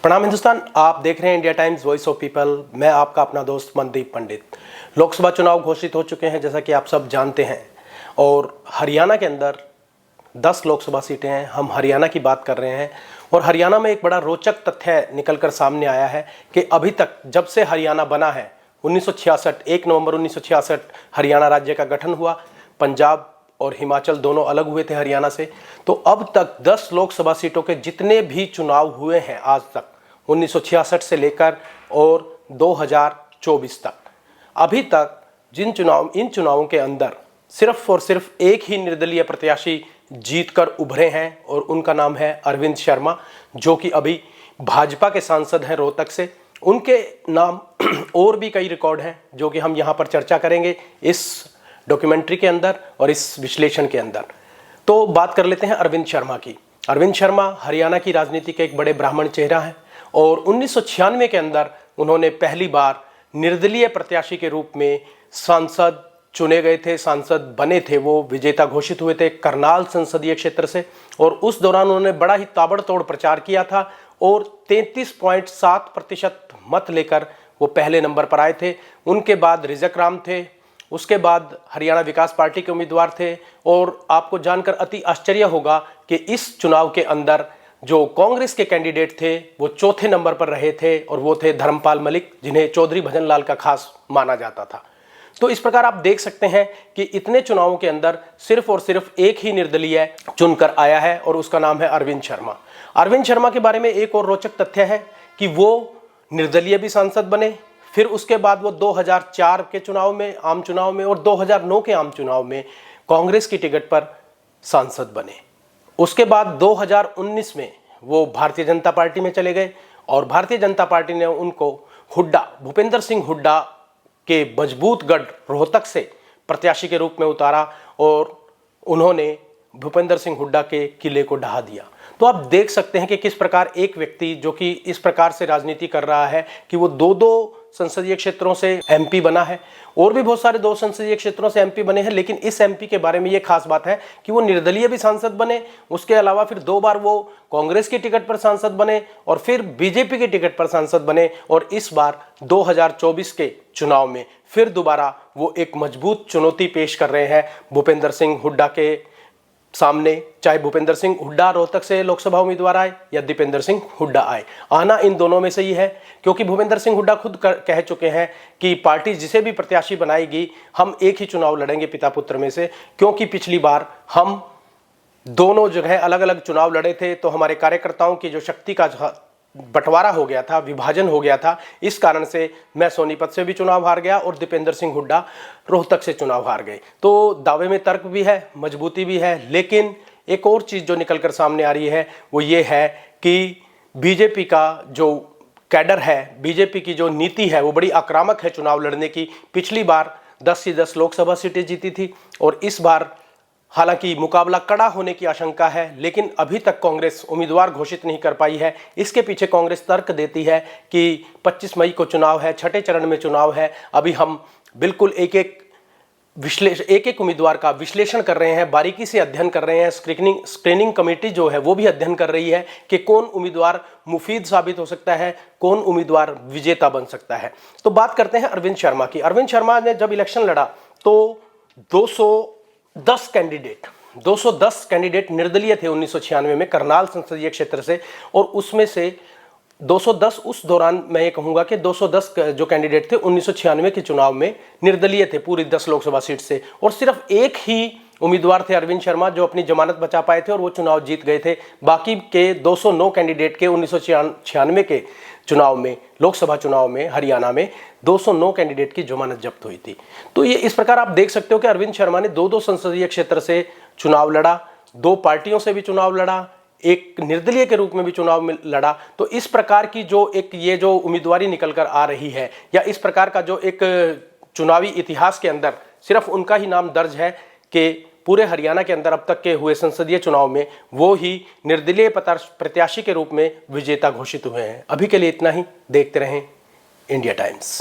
प्रणाम हिंदुस्तान, आप देख रहे हैं India times voice of people. मैं आपका अपना दोस्त मनदीप पंडित। लोकसभा चुनाव घोषित हो चुके हैं जैसा कि आप सब जानते हैं, और हरियाणा के अंदर 10 लोकसभा सीटें हैं। हम हरियाणा की बात कर रहे हैं और हरियाणा में एक बड़ा रोचक तथ्य निकलकर सामने आया है कि अभी तक जब से हरियाणा बना है 1966, 1 नवंबर 1966 हरियाणा राज्य का गठन हुआ। पंजाब और हिमाचल दोनों अलग हुए थे हरियाणा से। तो अब तक 10 लोकसभा सीटों के जितने भी चुनाव हुए हैं आज तक, 1966 से लेकर और 2024 तक, अभी तक इन चुनावों के अंदर सिर्फ और सिर्फ एक ही निर्दलीय प्रत्याशी जीतकर उभरे हैं और उनका नाम है अरविंद शर्मा, जो कि अभी भाजपा के सांसद हैं रोहतक से। उनके नाम और भी कई रिकॉर्ड हैं जो कि हम यहाँ पर चर्चा करेंगे इस डॉक्यूमेंट्री के अंदर और इस विश्लेषण के अंदर। तो बात कर लेते हैं अरविंद शर्मा की। अरविंद शर्मा हरियाणा की राजनीति के एक बड़े ब्राह्मण चेहरा हैं और 1996 के अंदर उन्होंने पहली बार निर्दलीय प्रत्याशी के रूप में सांसद चुने गए थे, सांसद बने थे। वो विजेता घोषित हुए थे करनाल संसदीय क्षेत्र से, और उस दौरान उन्होंने बड़ा ही ताबड़तोड़ प्रचार किया था और 33.7% मत लेकर वो पहले नंबर पर आए थे। उनके बाद रिजक राम थे, उसके बाद हरियाणा विकास पार्टी के उम्मीदवार थे। और आपको जानकर अति आश्चर्य होगा कि इस चुनाव के अंदर जो कांग्रेस के कैंडिडेट थे वो चौथे नंबर पर रहे थे, और वो थे धर्मपाल मलिक, जिन्हें चौधरी भजन लाल का खास माना जाता था। तो इस प्रकार आप देख सकते हैं कि इतने चुनावों के अंदर सिर्फ और सिर्फ एक ही निर्दलीय चुनकर आया है और उसका नाम है अरविंद शर्मा। अरविंद शर्मा के बारे में एक और रोचक तथ्य है कि वो निर्दलीय भी सांसद बने, फिर उसके बाद वो 2004 के चुनाव में, आम चुनाव में, और 2009 के आम चुनाव में कांग्रेस की टिकट पर सांसद बने। उसके बाद 2019 में वो भारतीय जनता पार्टी में चले गए और भारतीय जनता पार्टी ने उनको हुड्डा, भूपेंद्र सिंह हुड्डा के मजबूत गढ़ रोहतक से प्रत्याशी के रूप में उतारा और उन्होंने भूपेंद्र सिंह हुड्डा के किले को ढहा दिया। तो आप देख सकते हैं कि किस प्रकार एक व्यक्ति जो कि इस प्रकार से राजनीति कर रहा है कि वो दो संसदीय क्षेत्रों से एमपी बना है, और भी बहुत सारे 2 संसदीय क्षेत्रों से एमपी बने हैं, लेकिन इस एमपी के बारे में ये खास बात है कि वो निर्दलीय भी सांसद बने। उसके अलावा फिर 2 बार वो कांग्रेस की टिकट पर सांसद बने और फिर बीजेपी की टिकट पर सांसद बने, और इस बार 2024 के चुनाव में फिर दोबारा वो एक मजबूत चुनौती पेश कर रहे हैं भूपेंद्र सिंह हुड्डा के सामने। चाहे भूपेंद्र सिंह हुड्डा रोहतक से लोकसभा उम्मीदवार आए या दीपेंद्र सिंह हुड्डा आए, आना इन दोनों में से ही है, क्योंकि भूपेंद्र सिंह हुड्डा खुद कह चुके हैं कि पार्टी जिसे भी प्रत्याशी बनाएगी हम एक ही चुनाव लड़ेंगे पिता पुत्र में से, क्योंकि पिछली बार हम दोनों जगह अलग अलग चुनाव लड़े थे तो हमारे कार्यकर्ताओं की जो शक्ति का बंटवारा हो गया था, विभाजन हो गया था। इस कारण से मैं सोनीपत से भी चुनाव हार गया और दीपेंद्र सिंह हुड्डा रोहतक से चुनाव हार गए। तो दावे में तर्क भी है, मजबूती भी है, लेकिन एक और चीज जो निकलकर सामने आ रही है वो ये है कि बीजेपी का जो कैडर है, बीजेपी की जो नीति है वो बड़ी आक्रामक है चुनाव लड़ने की। पिछली बार 10 से 10 लोकसभा सीटें जीती थी और इस बार हालांकि मुकाबला कड़ा होने की आशंका है, लेकिन अभी तक कांग्रेस उम्मीदवार घोषित नहीं कर पाई है। इसके पीछे कांग्रेस तर्क देती है कि 25 मई को चुनाव है, छठे चरण में चुनाव है, अभी हम बिल्कुल एक एक उम्मीदवार का विश्लेषण कर रहे हैं, बारीकी से अध्ययन कर रहे हैं। स्क्रीनिंग कमेटी जो है वो भी अध्ययन कर रही है कि कौन उम्मीदवार मुफीद साबित हो सकता है, कौन उम्मीदवार विजेता बन सकता है। तो बात करते हैं अरविंद शर्मा की। अरविंद शर्मा ने जब इलेक्शन लड़ा तो 210 कैंडिडेट निर्दलीय थे 1996 में करनाल संसदीय क्षेत्र से, और उसमें से 210 उस दौरान मैं ये कहूंगा कि 210 जो कैंडिडेट थे 1996 के चुनाव में निर्दलीय थे पूरी 10 लोकसभा सीट से, और सिर्फ एक ही उम्मीदवार थे अरविंद शर्मा जो अपनी जमानत बचा पाए थे और वो चुनाव जीत गए थे। बाकी के 209 कैंडिडेट के 1996 के चुनाव में, लोकसभा चुनाव में हरियाणा में 209 कैंडिडेट की जमानत जब्त हुई थी। तो ये इस प्रकार आप देख सकते हो कि अरविंद शर्मा ने 2 संसदीय क्षेत्र से चुनाव लड़ा, 2 पार्टियों से भी चुनाव लड़ा, एक निर्दलीय के रूप में भी चुनाव में लड़ा। तो इस प्रकार की जो एक ये जो उम्मीदवारी निकल कर आ रही है, या इस प्रकार का जो एक चुनावी इतिहास के अंदर सिर्फ उनका ही नाम दर्ज है कि पूरे हरियाणा के अंदर अब तक के हुए संसदीय चुनाव में वो ही निर्दलीय प्रत्याशी के रूप में विजेता घोषित हुए हैं। अभी के लिए इतना ही। देखते रहें इंडिया टाइम्स।